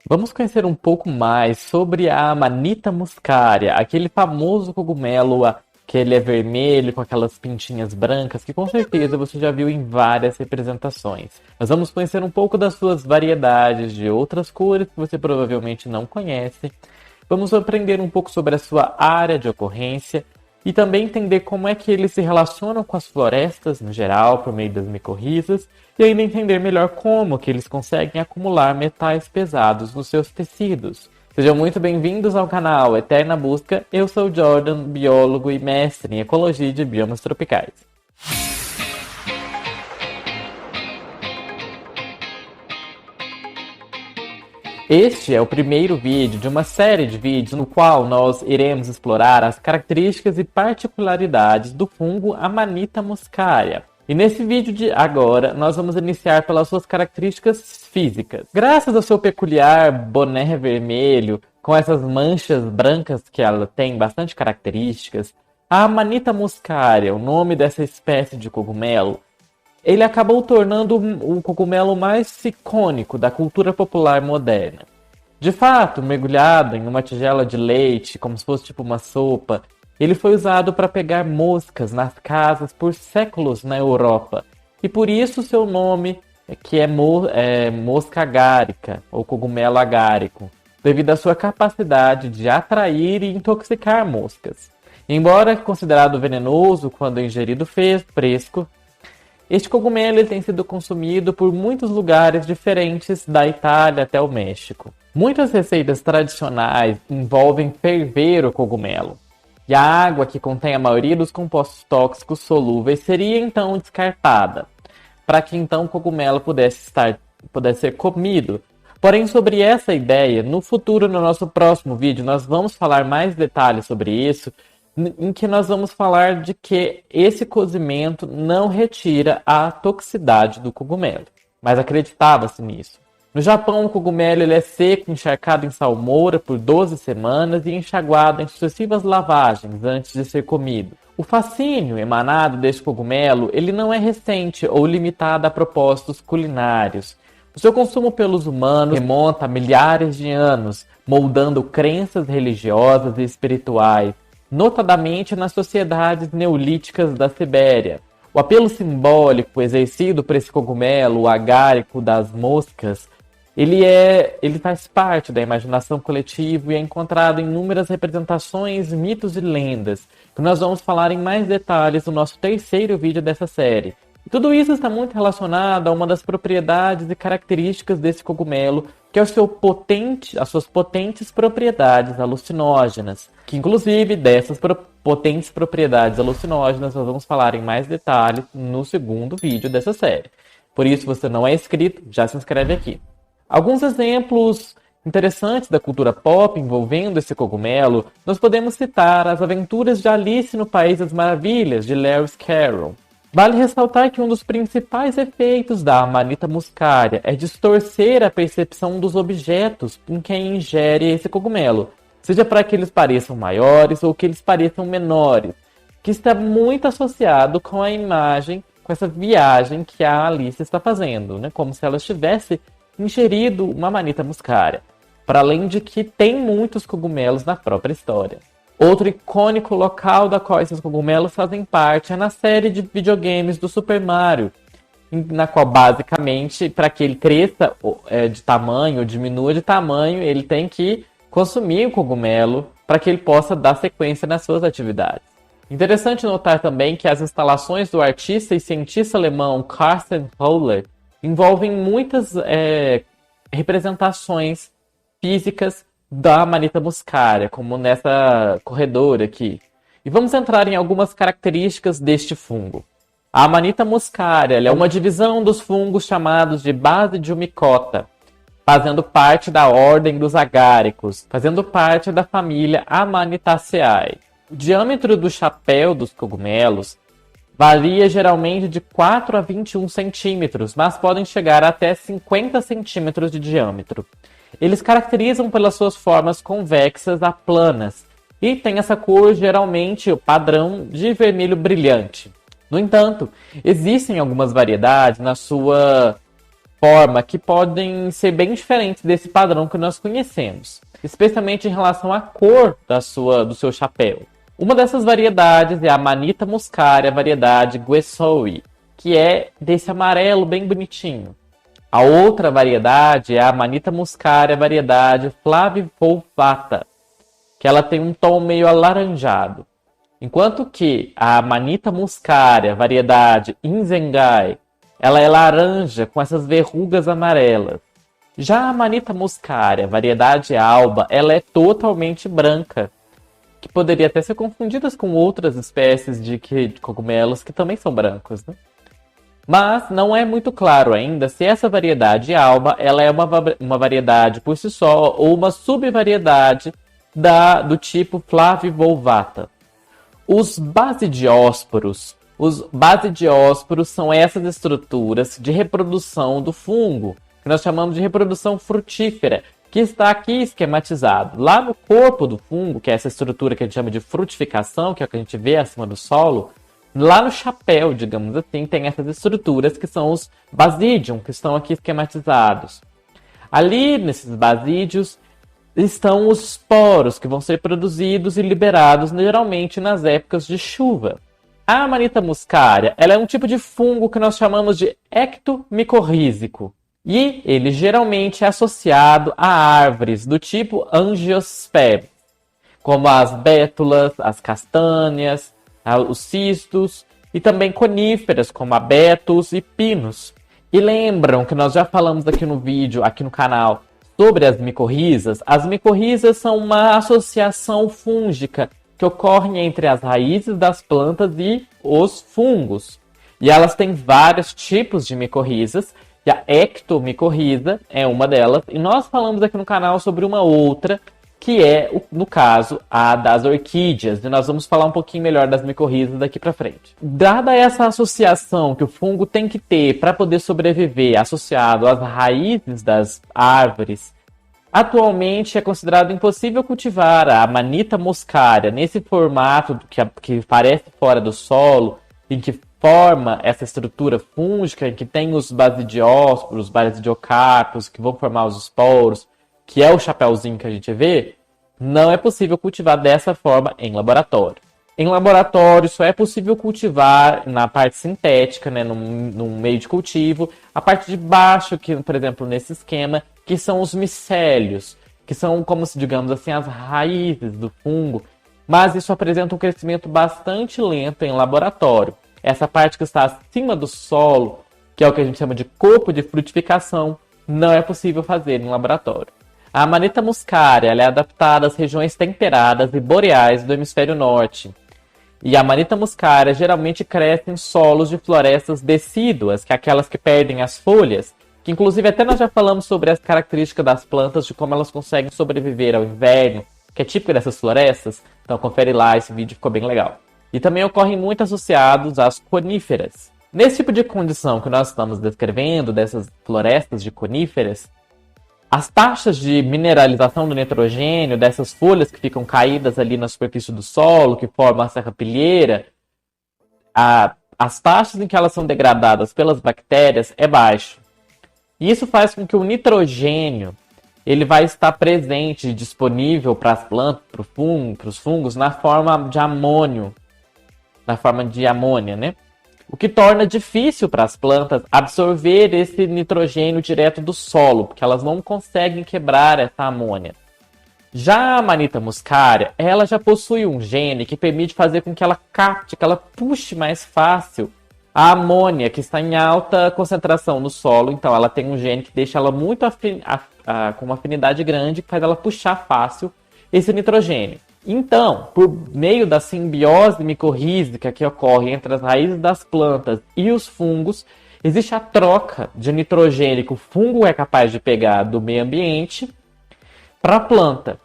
Vamos conhecer um pouco mais sobre a Amanita muscaria, aquele famoso cogumelo que ele é vermelho com aquelas pintinhas brancas que com certeza você já viu em várias representações. Nós vamos conhecer um pouco das suas variedades de outras cores que você provavelmente não conhece. Vamos aprender um pouco sobre a sua área de ocorrência e também entender como é que eles se relacionam com as florestas no geral, por meio das micorrizas, e ainda entender melhor como que eles conseguem acumular metais pesados nos seus tecidos. Sejam muito bem-vindos ao canal Eterna Busca. Eu sou o Jordan, biólogo e mestre em ecologia de biomas tropicais. Este é o primeiro vídeo de uma série de vídeos no qual nós iremos explorar as características e particularidades do fungo Amanita muscaria. E nesse vídeo de agora, nós vamos iniciar pelas suas características físicas. Graças ao seu peculiar boné vermelho, com essas manchas brancas que ela tem bastante características, a Amanita muscaria, o nome dessa espécie de cogumelo, ele acabou tornando o cogumelo mais icônico da cultura popular moderna. De fato, mergulhado em uma tigela de leite, como se fosse tipo uma sopa, ele foi usado para pegar moscas nas casas por séculos na Europa. E por isso seu nome, que é mosca agárica, ou cogumelo agárico, devido à sua capacidade de atrair e intoxicar moscas. Embora considerado venenoso quando ingerido fresco, este cogumelo ele tem sido consumido por muitos lugares diferentes, da Itália até o México. Muitas receitas tradicionais envolvem ferver o cogumelo, e a água que contém a maioria dos compostos tóxicos solúveis seria então descartada, para que então o cogumelo pudesse ser comido. Porém, sobre essa ideia, no futuro, no nosso próximo vídeo, nós vamos falar mais detalhes sobre isso, em que nós vamos falar de que esse cozimento não retira a toxicidade do cogumelo, mas acreditava-se nisso. No Japão, o cogumelo ele é seco, encharcado em salmoura por 12 semanas e enxaguado em sucessivas lavagens antes de ser comido. O fascínio emanado deste cogumelo ele não é recente ou limitado a propósitos culinários. O seu consumo pelos humanos remonta a milhares de anos, moldando crenças religiosas e espirituais, notadamente nas sociedades neolíticas da Sibéria. O apelo simbólico exercido por esse cogumelo, o agárico das moscas, ele faz parte da imaginação coletiva e é encontrado em inúmeras representações, mitos e lendas, que nós vamos falar em mais detalhes no nosso terceiro vídeo dessa série. E tudo isso está muito relacionado a uma das propriedades e características desse cogumelo, que é as suas potentes propriedades alucinógenas. Que inclusive dessas potentes propriedades alucinógenas nós vamos falar em mais detalhes no segundo vídeo dessa série. Por isso, se você não é inscrito, já se inscreve aqui. Alguns exemplos interessantes da cultura pop envolvendo esse cogumelo, nós podemos citar As Aventuras de Alice no País das Maravilhas, de Lewis Carroll. Vale ressaltar que um dos principais efeitos da Amanita muscaria é distorcer a percepção dos objetos em quem ingere esse cogumelo, seja para que eles pareçam maiores ou que eles pareçam menores, que está muito associado com a imagem, com essa viagem que a Alice está fazendo, né? Como se ela estivesse ingerido uma Amanita muscaria, para além de que tem muitos cogumelos na própria história. Outro icônico local da qual esses cogumelos fazem parte é na série de videogames do Super Mario, na qual basicamente, para que ele cresça de tamanho, ou diminua de tamanho, ele tem que consumir o cogumelo para que ele possa dar sequência nas suas atividades. Interessante notar também que as instalações do artista e cientista alemão Carsten Höller envolvem muitas representações físicas da Amanita muscaria, como nessa corredora aqui. E vamos entrar em algumas características deste fungo. A Amanita muscaria é uma divisão dos fungos chamados de Basidiomycota, fazendo parte da ordem dos agáricos, fazendo parte da família Amanitaceae. O diâmetro do chapéu dos cogumelos varia geralmente de 4 a 21 centímetros, mas podem chegar até 50 centímetros de diâmetro. Eles caracterizam pelas suas formas convexas a planas e têm essa cor geralmente o padrão de vermelho brilhante. No entanto, existem algumas variedades na sua forma que podem ser bem diferentes desse padrão que nós conhecemos, especialmente em relação à cor do seu chapéu. Uma dessas variedades é a Amanita muscaria, variedade Guessoui, que é desse amarelo bem bonitinho. A outra variedade é a Amanita muscaria, variedade Flavivulvata, que ela tem um tom meio alaranjado. Enquanto que a Amanita muscaria, variedade Inzengai, ela é laranja com essas verrugas amarelas. Já a Amanita muscaria, variedade Alba, ela é totalmente branca, que poderia até ser confundida com outras espécies de cogumelos que também são brancos, né? Mas não é muito claro ainda se essa variedade Alba ela é uma variedade por si só ou uma subvariedade do tipo Flavivulvata. Os basidiósporos são essas estruturas de reprodução do fungo, que nós chamamos de reprodução frutífera, que está aqui esquematizado. Lá no corpo do fungo, que é essa estrutura que a gente chama de frutificação, que é o que a gente vê acima do solo, lá no chapéu, digamos assim, tem essas estruturas que são os basídios, que estão aqui esquematizados. Ali, nesses basídios, estão os esporos, que vão ser produzidos e liberados geralmente nas épocas de chuva. A Amanita muscaria, ela é um tipo de fungo que nós chamamos de ectomicorrízico. E ele geralmente é associado a árvores do tipo Angiosperm, como as bétulas, as castanhas, os cistos e também coníferas como abetos e pinos. E lembram que nós já falamos aqui no vídeo, aqui no canal, sobre as micorrizas? As micorrizas são uma associação fúngica que ocorre entre as raízes das plantas e os fungos. E elas têm vários tipos de micorrizas, e a ectomicorriza é uma delas. E nós falamos aqui no canal sobre uma outra, que é, no caso, a das orquídeas. E nós vamos falar um pouquinho melhor das micorrizas daqui para frente. Dada essa associação que o fungo tem que ter para poder sobreviver, associado às raízes das árvores, atualmente é considerado impossível cultivar a Amanita muscaria nesse formato que parece fora do solo, em que forma essa estrutura fúngica, em que tem os basidiósporos, os basidiocarpos, que vão formar os esporos, que é o chapéuzinho que a gente vê. Não é possível cultivar dessa forma em laboratório. Em laboratório só é possível cultivar na parte sintética, né, no meio de cultivo, a parte de baixo, que, por exemplo, nesse esquema, que são os micélios, que são, como se digamos assim, as raízes do fungo, mas isso apresenta um crescimento bastante lento em laboratório. Essa parte que está acima do solo, que é o que a gente chama de corpo de frutificação, não é possível fazer em laboratório. A Amanita muscaria ela é adaptada às regiões temperadas e boreais do hemisfério norte. E a Amanita muscaria geralmente cresce em solos de florestas decíduas, que é aquelas que perdem as folhas, que inclusive até nós já falamos sobre as características das plantas, de como elas conseguem sobreviver ao inverno, que é típico dessas florestas. Então confere lá, esse vídeo ficou bem legal. E também ocorrem muito associados às coníferas. Nesse tipo de condição que nós estamos descrevendo, dessas florestas de coníferas, as taxas de mineralização do nitrogênio, dessas folhas que ficam caídas ali na superfície do solo, que formam a serrapilheira, as taxas em que elas são degradadas pelas bactérias é baixo. E isso faz com que o nitrogênio ele vai estar presente e disponível para as plantas, para os fungos, na forma de amônio, na forma de amônia, né? O que torna difícil para as plantas absorver esse nitrogênio direto do solo, porque elas não conseguem quebrar essa amônia. Já a Amanita muscaria, ela já possui um gene que permite fazer com que ela capte, que ela puxe mais fácil a amônia, que está em alta concentração no solo. Então ela tem um gene que deixa ela muito com uma afinidade grande, que faz ela puxar fácil esse nitrogênio. Então, por meio da simbiose micorrízica que ocorre entre as raízes das plantas e os fungos, existe a troca de nitrogênio que o fungo é capaz de pegar do meio ambiente para a planta,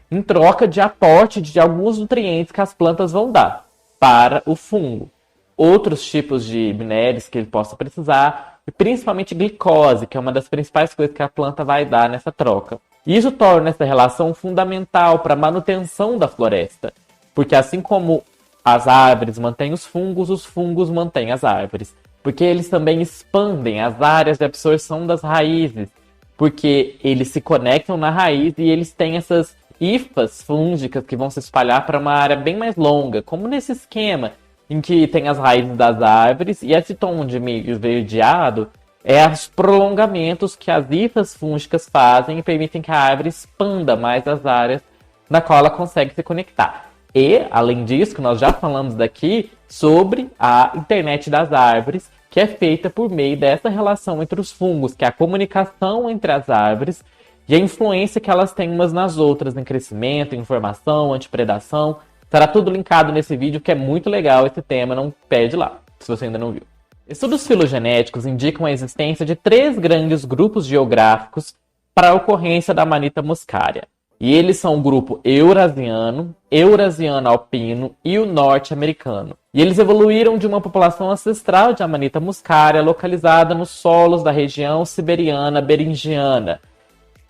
em troca de aporte de alguns nutrientes que as plantas vão dar para o fungo. Outros tipos de minérios que ele possa precisar, e principalmente glicose, que é uma das principais coisas que a planta vai dar nessa troca. Isso torna essa relação fundamental para a manutenção da floresta, porque assim como as árvores mantêm os fungos mantêm as árvores. porque eles também expandem as áreas de absorção das raízes, porque eles se conectam na raiz e eles têm essas hifas fúngicas que vão se espalhar para uma área bem mais longa, como nesse esquema em que tem as raízes das árvores e esse tom de meio esverdeado é os prolongamentos que as hifas fúngicas fazem e permitem que a árvore expanda mais as áreas na qual ela consegue se conectar. E, além disso, que nós já falamos daqui sobre a internet das árvores, que é feita por meio dessa relação entre os fungos, que é a comunicação entre as árvores e a influência que elas têm umas nas outras em crescimento, em formação, antipredação. Estará tudo linkado nesse vídeo, que é muito legal esse tema, não perde lá, se você ainda não viu. Estudos filogenéticos indicam a existência de 3 grandes grupos geográficos para a ocorrência da Amanita muscaria. E eles são o grupo eurasiano, eurasiano alpino e o norte-americano. E eles evoluíram de uma população ancestral de Amanita muscaria localizada nos solos da região siberiana beringiana,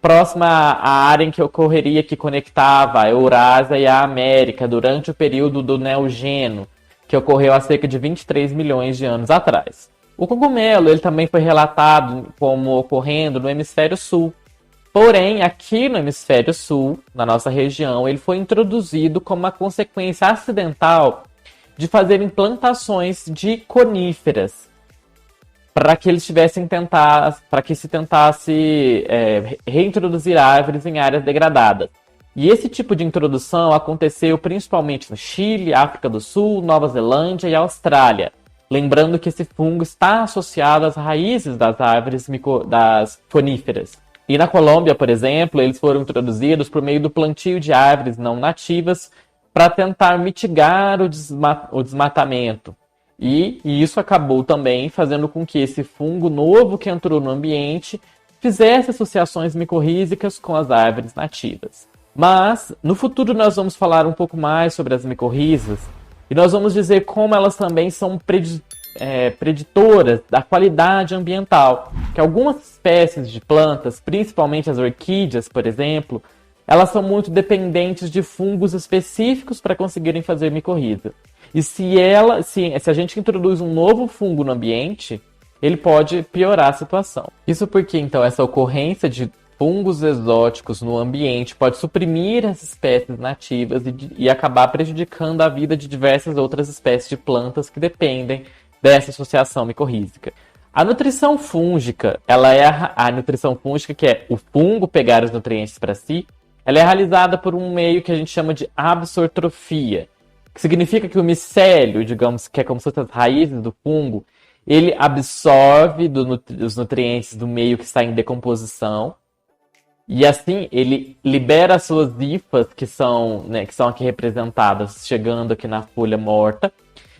próxima à área em que ocorreria que conectava a Eurásia e a América durante o período do Neogeno, que ocorreu há cerca de 23 milhões de anos atrás. O cogumelo ele também foi relatado como ocorrendo no hemisfério sul. Porém, aqui no hemisfério sul, na nossa região, ele foi introduzido como uma consequência acidental de fazer implantações de coníferas para que eles para que se tentasse reintroduzir árvores em áreas degradadas. E esse tipo de introdução aconteceu principalmente no Chile, África do Sul, Nova Zelândia e Austrália. Lembrando que esse fungo está associado às raízes das árvores das coníferas. E na Colômbia, por exemplo, eles foram introduzidos por meio do plantio de árvores não nativas para tentar mitigar o desmatamento. E isso acabou também fazendo com que esse fungo novo que entrou no ambiente fizesse associações micorrízicas com as árvores nativas. Mas, no futuro, nós vamos falar um pouco mais sobre as micorrízas e nós vamos dizer como elas também são preditoras da qualidade ambiental, que algumas espécies de plantas, principalmente as orquídeas, por exemplo, elas são muito dependentes de fungos específicos para conseguirem fazer micorriza. E se a gente introduz um novo fungo no ambiente, ele pode piorar a situação. Isso porque, então, essa ocorrência de fungos exóticos no ambiente pode suprimir as espécies nativas e acabar prejudicando a vida de diversas outras espécies de plantas que dependem dessa associação micorrízica. A nutrição fúngica, ela é a nutrição fúngica, que é o fungo pegar os nutrientes para si, ela é realizada por um meio que a gente chama de absortrofia, que significa que o micélio, digamos, que é como se fossem as raízes do fungo, ele absorve os nutrientes do meio que está em decomposição, e assim ele libera as suas hifas, que são aqui representadas, chegando aqui na folha morta.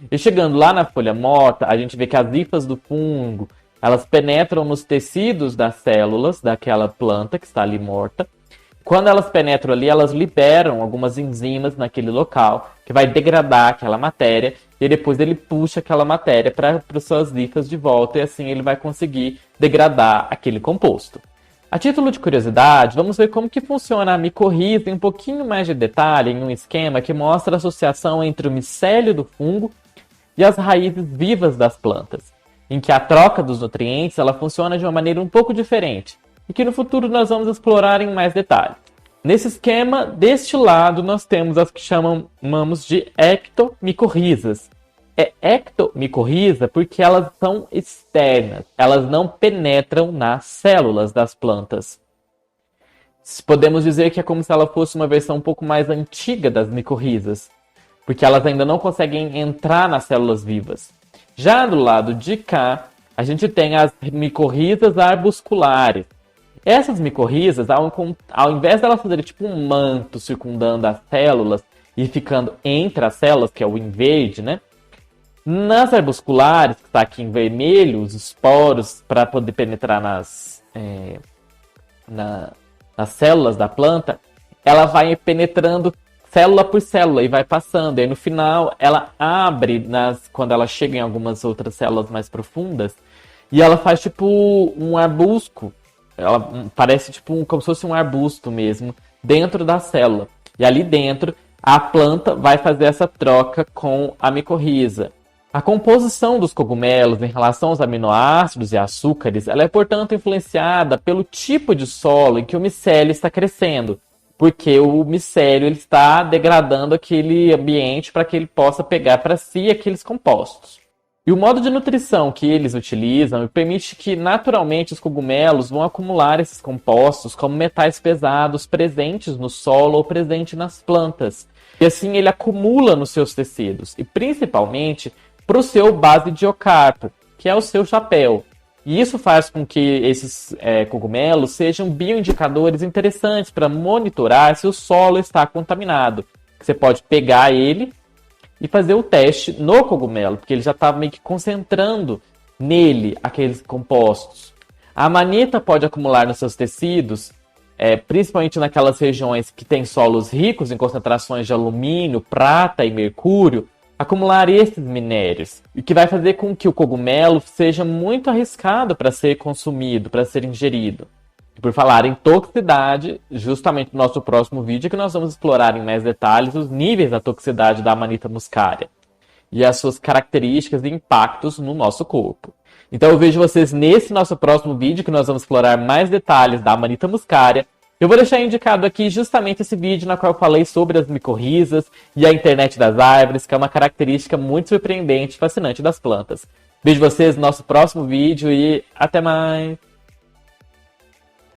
E chegando lá na folha morta, a gente vê que as hifas do fungo, elas penetram nos tecidos das células daquela planta que está ali morta. Quando elas penetram ali, elas liberam algumas enzimas naquele local, que vai degradar aquela matéria, e depois ele puxa aquela matéria para as suas hifas de volta, e assim ele vai conseguir degradar aquele composto. A título de curiosidade, vamos ver como que funciona a micorriza em um pouquinho mais de detalhe em um esquema que mostra a associação entre o micélio do fungo e as raízes vivas das plantas, em que a troca dos nutrientes ela funciona de uma maneira um pouco diferente, e que no futuro nós vamos explorar em mais detalhe. Nesse esquema, deste lado, nós temos as que chamamos de ectomicorrizas. É ectomicorriza porque elas são externas, elas não penetram nas células das plantas. Podemos dizer que é como se ela fosse uma versão um pouco mais antiga das micorrizas, porque elas ainda não conseguem entrar nas células vivas. Já do lado de cá, a gente tem as micorrizas arbusculares. Essas micorrizas, ao invés delas fazerem tipo um manto circundando as células e ficando entre as células, que é o em verde, né? Nas arbusculares, que está aqui em vermelho, os esporos para poder penetrar nas células da planta, ela vai penetrando célula por célula e vai passando. E aí, no final, ela abre quando ela chega em algumas outras células mais profundas e ela faz tipo um arbusto. Ela parece tipo como se fosse um arbusto mesmo dentro da célula. E ali dentro, a planta vai fazer essa troca com a micorriza. A composição dos cogumelos em relação aos aminoácidos e açúcares, ela é, portanto, influenciada pelo tipo de solo em que o micélio está crescendo, porque o micélio ele está degradando aquele ambiente para que ele possa pegar para si aqueles compostos. E o modo de nutrição que eles utilizam permite que, naturalmente, os cogumelos vão acumular esses compostos como metais pesados presentes no solo ou presentes nas plantas. E assim ele acumula nos seus tecidos, e principalmente para o seu basidiocarpo, que é o seu chapéu. E isso faz com que esses cogumelos sejam bioindicadores interessantes para monitorar se o solo está contaminado. Você pode pegar ele e fazer o teste no cogumelo, porque ele já está meio que concentrando nele aqueles compostos. A amanita pode acumular nos seus tecidos, principalmente naquelas regiões que têm solos ricos em concentrações de alumínio, prata e mercúrio, acumular esses minérios, o que vai fazer com que o cogumelo seja muito arriscado para ser consumido, para ser ingerido. E por falar em toxicidade, justamente no nosso próximo vídeo é que nós vamos explorar em mais detalhes os níveis da toxicidade da Amanita muscaria e as suas características e impactos no nosso corpo. Então eu vejo vocês nesse nosso próximo vídeo, que nós vamos explorar mais detalhes da Amanita muscaria. Eu vou deixar indicado aqui justamente esse vídeo na qual eu falei sobre as micorrizas e a internet das árvores, que é uma característica muito surpreendente e fascinante das plantas. Vejo vocês no nosso próximo vídeo e até mais!